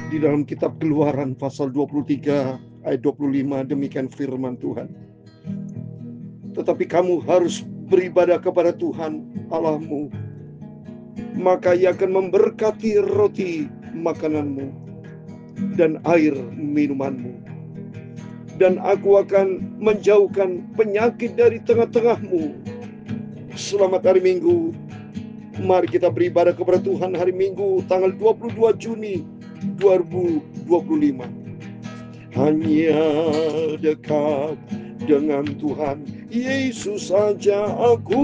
Di dalam kitab Keluaran pasal 23 ayat 25, demikian firman Tuhan. Tetapi kamu harus beribadah kepada Tuhan Allahmu, maka Ia akan memberkati roti makananmu dan air minumanmu. Dan aku akan menjauhkan penyakit dari tengah-tengahmu. Selamat hari Minggu. Mari kita beribadah kepada Tuhan hari Minggu tanggal 22 Juni 2025. Hanya dekat dengan Tuhan Yesus saja aku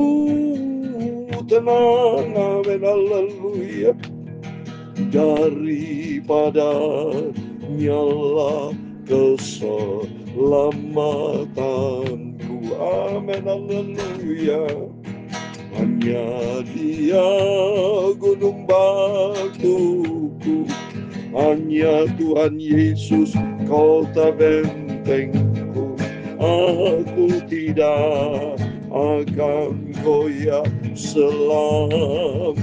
tenang. Amin, haleluya. Daripada nyala keselamatanku. Amin, haleluya. Hanya Dia gunung batuku, hanya Tuhan Yesus kota bentengku. Aku tidak akan goyah selamanya.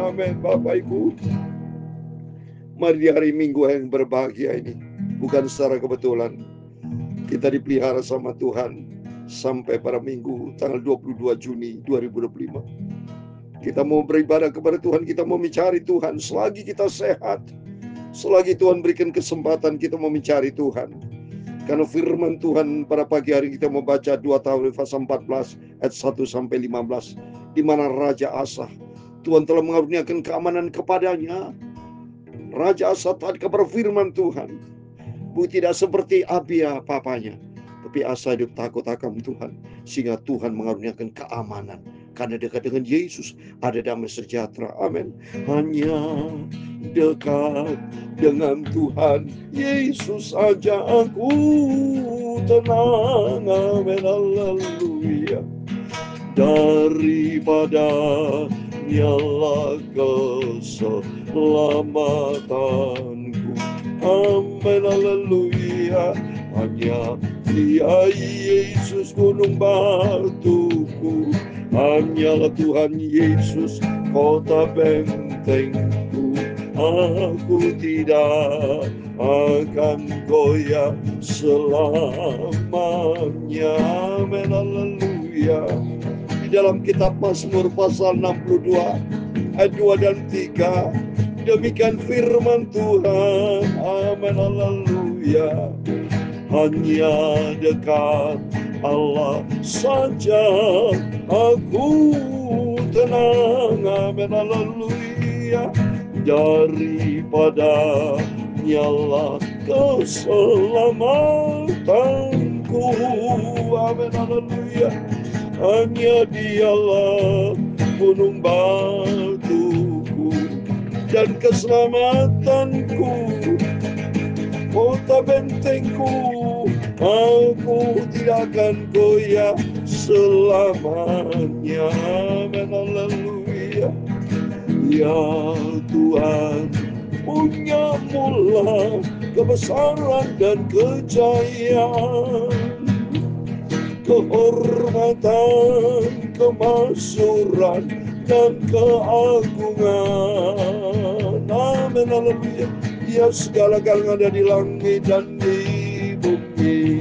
Amin, Bapak Ibu. Mari di hari Minggu yang berbahagia ini, bukan secara kebetulan, kita dipelihara sama Tuhan sampai pada Minggu tanggal 22 Juni 2025. Kita mau beribadah kepada Tuhan, kita mau mencari Tuhan. Selagi kita sehat, selagi Tuhan berikan kesempatan, kita mau mencari Tuhan. Karena firman Tuhan pada pagi hari kita mau baca 2 Tawarikh pasal 14 ayat 1 sampai 15, di mana Raja Asa, Tuhan telah mengaruniakan keamanan kepadanya. Raja Asa taat kepada firman Tuhan, tidak seperti Abia papanya, tapi Asa hidup takut akan Tuhan, sehingga Tuhan mengaruniakan keamanan. Karena dekat dengan Yesus ada damai sejahtera. Amin. Hanya dekat dengan Tuhan Yesus saja aku tenang. Amin, haleluya. Daripada nyala keselamatanku. Amin, haleluya. Hanya Dia Yesus gunung batuku, hanyalah Tuhan Yesus kota bentengku. Aku tidak akan goyah selamanya. Amin, haleluya. Di dalam kitab Mazmur pasal 62 ayat 2 dan 3, demikian firman Tuhan. Amin, haleluya. Hanya dekat Allah saja aku tenang. Amin, haleluya. Daripada nyala keselamatanku. Amin, haleluya. Hanya Dialah gunung batuku dan keselamatanku, kota bentengku. Aku tidak akan goyah selamanya. Amin, haleluya. Ya Tuhan, punya mula kebesaran dan kejayaan, kehormatan, kemasyhuran, dan keagungan. Amin, haleluya. Ya segala yang ada di langit dan di bumi.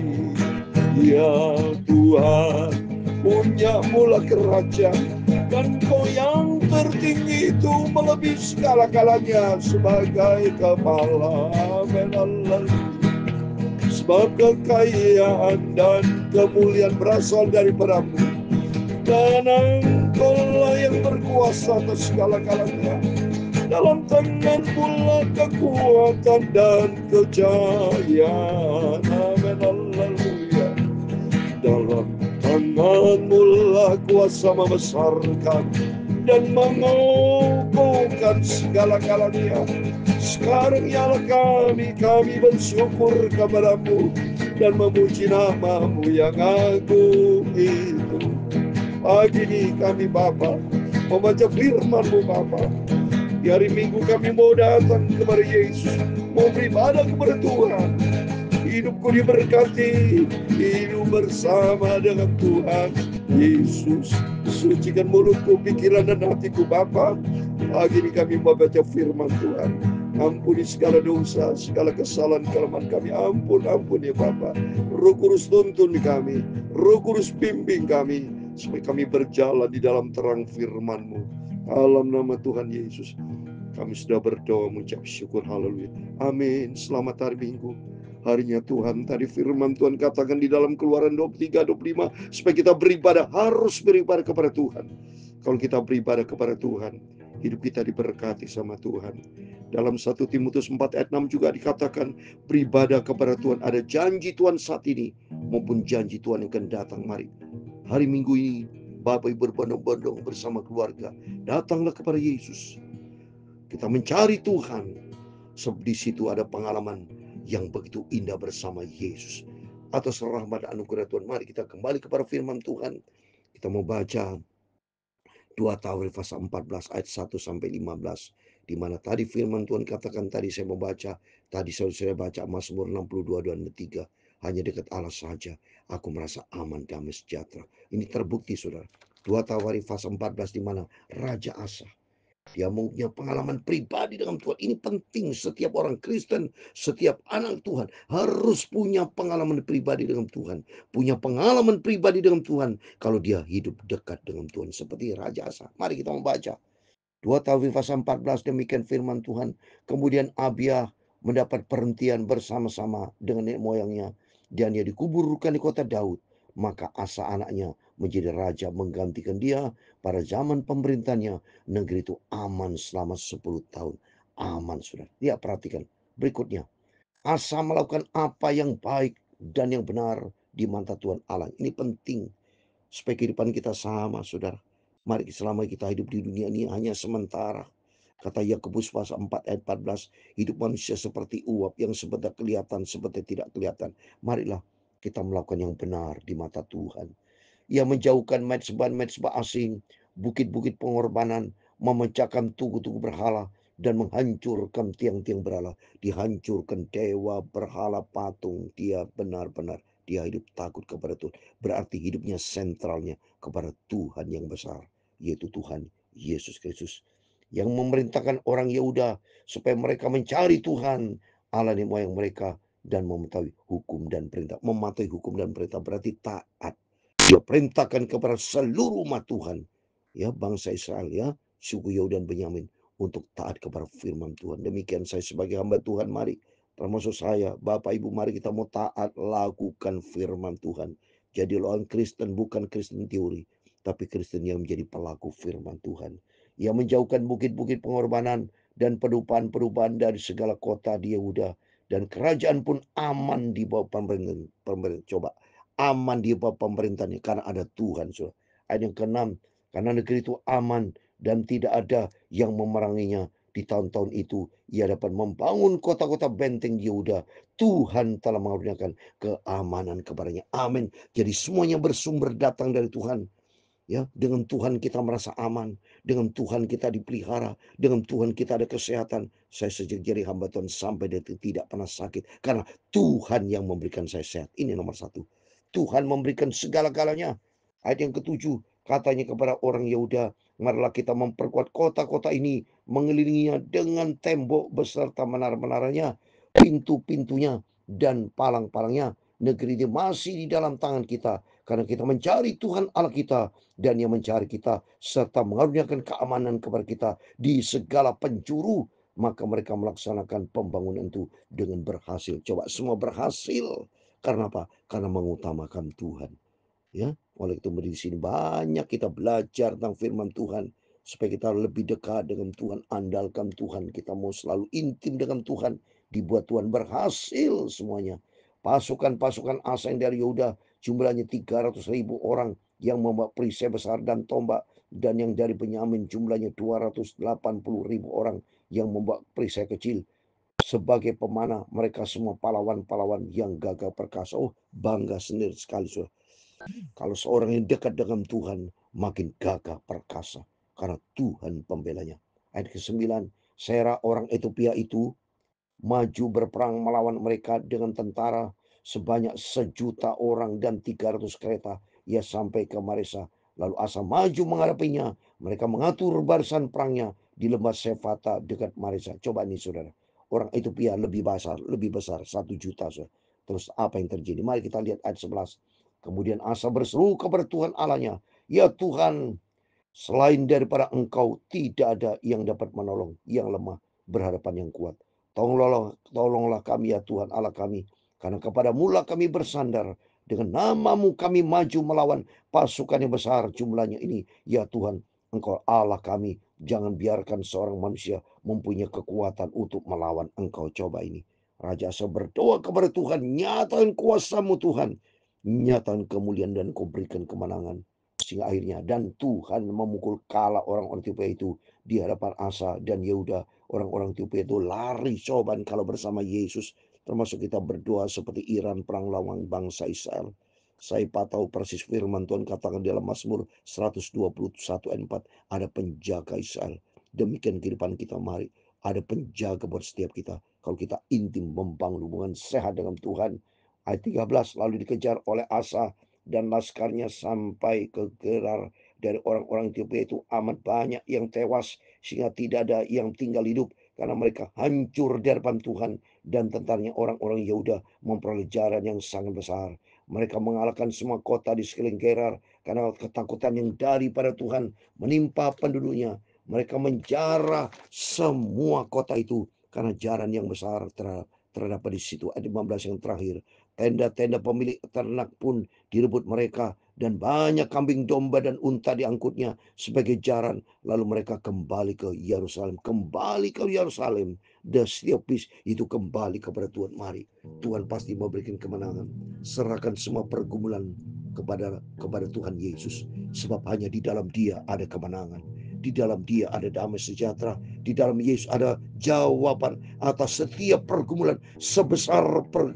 Ya Tuhan, punya mula kerajaan, dan Kau yang tertinggi itu melebihi segala-galanya sebagai kepala. Amin, haleluya. Sebab kekayaan dan kemuliaan berasal daripadamu, dan Engkau-lah yang berkuasa atas segala-galanya. Dalam tangan pula kekuatan dan kejayaan. Amin, haleluya. Dalam tangan-Mu lah kuasa membesarkan dan mengokohkan segala-galanya. Sekarang ialah kami bersyukur kepada-Mu dan memuji nama-Mu yang agung itu. Pagi ini kami Bapa membaca firman-Mu Bapa. Di hari Minggu kami mau datang kepada Yesus, mau beribadah kepada Tuhan. Hidupku diberkati, hidup bersama dengan Tuhan Yesus. Sucikan mulutku, pikiran dan hatiku Bapa. Pagi ini kami membaca firman Tuhan. Ampuni segala dosa, segala kesalahan, kelemahan kami. Ampun ya Bapa. Roh Kudus tuntun kami, Roh Kudus bimbing kami, supaya kami berjalan di dalam terang firman-Mu. Dalam nama Tuhan Yesus, kami sudah berdoa mengucap syukur. Haleluya. Amin. Selamat hari Minggu. Harinya Tuhan, tadi firman Tuhan katakan di dalam Keluaran 23-25, supaya kita beribadah, harus beribadah kepada Tuhan. Kalau kita beribadah kepada Tuhan, hidup kita diberkati sama Tuhan. Dalam 1 Timotius 4 ayat 6 juga dikatakan, beribadah kepada Tuhan. Ada janji Tuhan saat ini, maupun janji Tuhan yang akan datang. Mari, hari Minggu ini, Bapak Ibu berbondong-bondong bersama keluarga, datanglah kepada Yesus. Kita mencari Tuhan. Sebab di situ ada pengalaman yang begitu indah bersama Yesus. Atas rahmat dan anugerah Tuhan, mari kita kembali kepada firman Tuhan. Kita mau baca 2 Tawarikh pasal 14 ayat 1 sampai 15. Di mana tadi firman Tuhan katakan, tadi saya membaca, tadi saya baca Mazmur 62 dan 3. Hanya dekat Allah saja aku merasa aman, damai, sejahtera. Ini terbukti Saudara. 2 Tawarikh pasal 14 di mana Raja Asa, dia punya pengalaman pribadi dengan Tuhan. Ini penting, setiap orang Kristen, setiap anak Tuhan harus punya pengalaman pribadi dengan Tuhan. Punya pengalaman pribadi dengan Tuhan kalau dia hidup dekat dengan Tuhan. Seperti Raja Asa. Mari kita membaca 2 Tawarikh pasal 14, demikian firman Tuhan. Kemudian Abia mendapat perhentian bersama-sama dengan nenek moyangnya, dan dia dikuburkan di kota Daud. Maka Asa anaknya menjadi raja menggantikan dia. Pada zaman pemerintahnya, negeri itu aman selama 10 tahun. Aman, Saudara. Dia perhatikan berikutnya. Asa melakukan apa yang baik dan yang benar di mata Tuhan Allah. Ini penting supaya kehidupan kita sama, Saudara. Mari selama kita hidup di dunia ini hanya sementara. Kata Yakobus pasal 4 ayat 14, hidup manusia seperti uap yang sebentar kelihatan, sebentar tidak kelihatan. Marilah kita melakukan yang benar di mata Tuhan. Ia menjauhkan mezbah asing, bukit-bukit pengorbanan, memecahkan tugu-tugu berhala, dan menghancurkan tiang-tiang berhala. Dihancurkan dewa, berhala, patung. Dia benar-benar, dia hidup takut kepada Tuhan. Berarti hidupnya sentralnya kepada Tuhan yang besar, yaitu Tuhan Yesus Kristus. Yang memerintahkan orang Yehuda supaya mereka mencari Tuhan, Allah nenek moyang mereka, dan mematuhi hukum dan perintah. Mematuhi hukum dan perintah berarti taat. Dia perintahkan kepada seluruh umat Tuhan, ya, bangsa Israel, ya, suku Yehuda dan Benyamin, untuk taat kepada firman Tuhan. Demikian saya sebagai hamba Tuhan, mari, termasuk saya, Bapak Ibu, mari kita mau taat lakukan firman Tuhan. Jadi orang Kristen bukan Kristen teori, tapi Kristen yang menjadi pelaku firman Tuhan. Yang menjauhkan bukit-bukit pengorbanan dan perubahan-perubahan dari segala kota di Yehuda, dan kerajaan pun aman di bawah pemerintahan. Coba, aman di bawah pemerintahnya karena ada Tuhan. So, ayat yang ke-6, karena negeri itu aman dan tidak ada yang memeranginya. Di tahun-tahun itu ia dapat membangun kota-kota benteng Yehuda. Tuhan telah mengaruniakan keamanan kepadanya. Amin. Jadi semuanya bersumber datang dari Tuhan. Ya, dengan Tuhan kita merasa aman, dengan Tuhan kita dipelihara, dengan Tuhan kita ada kesehatan. Saya sejak jadi hamba Tuhan sampai detik tidak pernah sakit, karena Tuhan yang memberikan saya sehat. Ini nomor satu. Tuhan memberikan segala-galanya. Ayat yang ke-7, katanya kepada orang Yehuda, marilah kita memperkuat kota-kota ini, mengelilinginya dengan tembok beserta menara-menaranya, pintu-pintunya, dan palang-palangnya. Negeri ini masih di dalam tangan kita, karena kita mencari Tuhan Allah kita, dan yang mencari kita, serta mengaruniakan keamanan kepada kita di segala penjuru. Maka mereka melaksanakan pembangunan itu dengan berhasil. Coba semua berhasil. Karena apa? Karena mengutamakan Tuhan. Ya, oleh itu di sini banyak kita belajar tentang firman Tuhan, supaya kita lebih dekat dengan Tuhan, andalkan Tuhan, kita mau selalu intim dengan Tuhan, dibuat Tuhan berhasil semuanya. Pasukan-pasukan asing dari Yehuda jumlahnya 300.000 orang yang membawa perisai besar dan tombak, dan yang dari Benyamin jumlahnya 280.000 orang yang membawa perisai kecil. Sebagai pemanah, mereka semua pahlawan-pahlawan yang gagah perkasa. Oh, bangga sendiri sekali, saudara. Kalau seorang yang dekat dengan Tuhan, makin gagah perkasa, karena Tuhan pembelanya. Ayat ke-9, Serah orang Ethiopia itu maju berperang melawan mereka dengan tentara sebanyak 1.000.000 orang dan 300 kereta. Ia sampai ke Maresa. Lalu Asa maju menghadapinya. Mereka mengatur barisan perangnya di lembah Sefata dekat Maresa. Coba ini saudara. orang Ethiopia lebih besar 1 juta. Terus apa yang terjadi? Mari kita lihat ayat 11. Kemudian Asa berseru kepada Tuhan Allahnya, "Ya Tuhan, selain daripada Engkau tidak ada yang dapat menolong yang lemah berhadapan yang kuat. Tolonglah kami ya Tuhan Allah kami, karena kepadamu-lah kami bersandar. Dengan namamu kami maju melawan pasukan yang besar jumlahnya ini. Ya Tuhan, Engkau Allah kami. Jangan biarkan seorang manusia mempunyai kekuatan untuk melawan Engkau." Coba ini. Raja Asa berdoa kepada Tuhan, "Nyatakan kuasamu Tuhan. Nyatakan kemuliaan dan Kau berikan kemenangan." Sehingga akhirnya dan Tuhan memukul kalah orang-orang Ethiopia itu di hadapan Asa dan Yehuda. Orang-orang Ethiopia itu lari coban kalau bersama Yesus. Termasuk kita berdoa seperti Iran perang lawan bangsa Israel. Saya tahu persis firman Tuhan katakan dalam Mazmur 121 ayat 4. Ada penjaga Israel. Demikian kehidupan kita, mari. Ada penjaga buat setiap kita. Kalau kita intim membangun hubungan sehat dengan Tuhan. Ayat 13, lalu dikejar oleh Asa dan laskarnya sampai ke Gerar. Dari orang-orang Ethiopia itu amat banyak yang tewas, sehingga tidak ada yang tinggal hidup, karena mereka hancur di hadapan Tuhan. Dan tentaranya orang-orang Yehuda memperoleh jaran yang sangat besar. Mereka mengalahkan semua kota di sekeliling Gerar, karena ketakutan yang daripada Tuhan menimpa penduduknya. Mereka menjara semua kota itu karena jaran yang besar terdapat di situ. Ayat 15 yang terakhir. Tenda-tenda pemilik ternak pun direbut mereka, dan banyak kambing domba dan unta diangkutnya sebagai jaran. Lalu mereka kembali ke Yerusalem. Kembali ke Yerusalem. The setiap bis itu kembali kepada Tuhan. Mari, Tuhan pasti memberikan kemenangan. Serahkan semua pergumulan kepada Tuhan Yesus. Sebab hanya di dalam Dia ada kemenangan. Di dalam Dia ada damai sejahtera. Di dalam Yesus ada jawaban atas setiap pergumulan, sebesar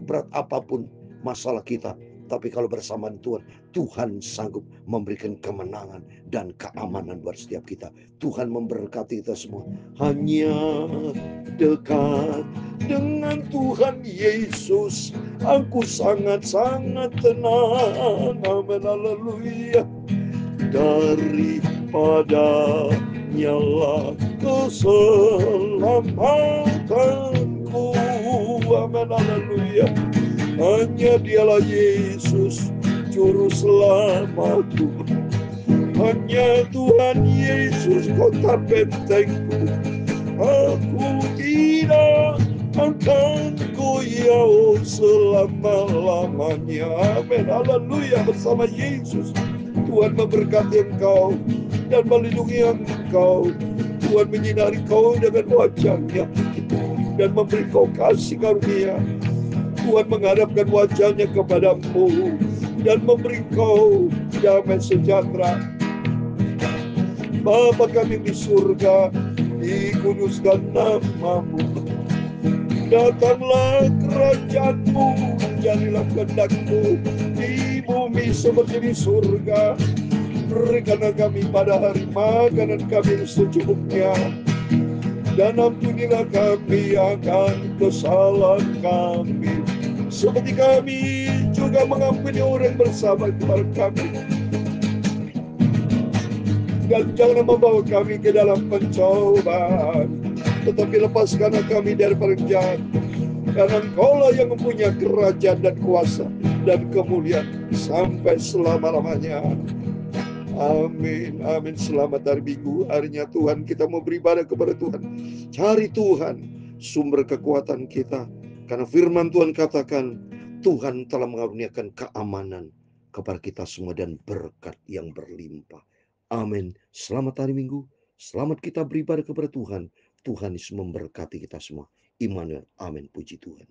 berat apapun masalah kita. Tapi kalau bersama Tuhan, Tuhan sanggup memberikan kemenangan dan keamanan buat setiap kita. Tuhan memberkati kita semua. Hanya dekat dengan Tuhan Yesus, aku sangat-sangat tenang. Amin, haleluya. Daripada nyala keselamatanku. Amin, haleluya. Hanya Dialah Yesus juru selamatku. Hanya Tuhan Yesus kota bentengku. Aku tidak akan goyah selama-lamanya. Amin, haleluya. Bersama Yesus Tuhan memberkati engkau dan melindungi engkau. Tuhan menyinari kau dengan wajah-Nya dan memberi kau kasih karunia. Tuhan menghadapkan wajah-Nya kepadamu dan memberi kau damai sejahtera. Bapa kami di surga, dikuduskan nama-Mu. Datanglah kerajaan-Mu, jadilah kehendak-Mu di bumi seperti di surga. Berikanlah kami pada hari makanan kami secukupnya, dan ampunilah kami akan kesalahan kami, seperti kami juga mengampuni orang bersalah kepada kami. Dan jangan membawa kami ke dalam pencobaan, tetapi lepaskanlah kami dari jahat. Karena Engkaulah yang mempunyai kerajaan dan kuasa dan kemuliaan sampai selama-lamanya. Amin, amin. Selamat hari Minggu, harinya Tuhan. Kita mau beribadah kepada Tuhan. Cari Tuhan, sumber kekuatan kita. Karena firman Tuhan katakan, Tuhan telah mengaruniakan keamanan kepada kita semua dan berkat yang berlimpah. Amin. Selamat hari Minggu. Selamat kita beribadah kepada Tuhan. Tuhan Yesus memberkati kita semua. Immanuel. Amin. Puji Tuhan.